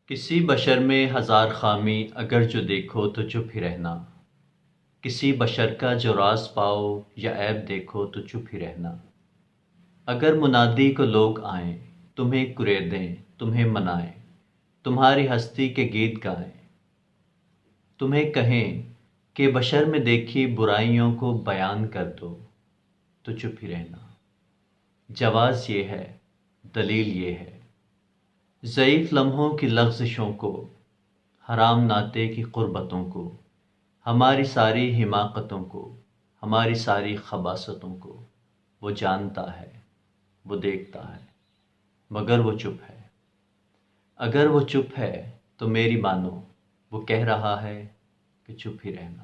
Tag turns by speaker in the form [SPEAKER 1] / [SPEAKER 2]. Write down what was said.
[SPEAKER 1] کسی بشر میں ہزار خامی اگر جو دیکھو تو چپ ہی رہنا، کسی بشر کا جو راز پاؤ یا عیب دیکھو تو چپ ہی رہنا۔ اگر منادی کو لوگ آئیں، تمہیں کریدیں، تمہیں منائیں، تمہاری ہستی کے گیت گائیں، تمہیں کہیں کہ بشر میں دیکھی برائیوں کو بیان کر دو تو چپ ہی رہنا۔ جواز یہ ہے، دلیل یہ ہے، ضعیف لمحوں کی لغزشوں کو، حرام ناطے کی قربتوں کو، ہماری ساری حماقتوں کو، ہماری ساری خباثتوں کو وہ جانتا ہے، وہ دیکھتا ہے، مگر وہ چپ ہے۔ اگر وہ چپ ہے تو میری مانو، وہ کہہ رہا ہے کہ چپ ہی رہنا۔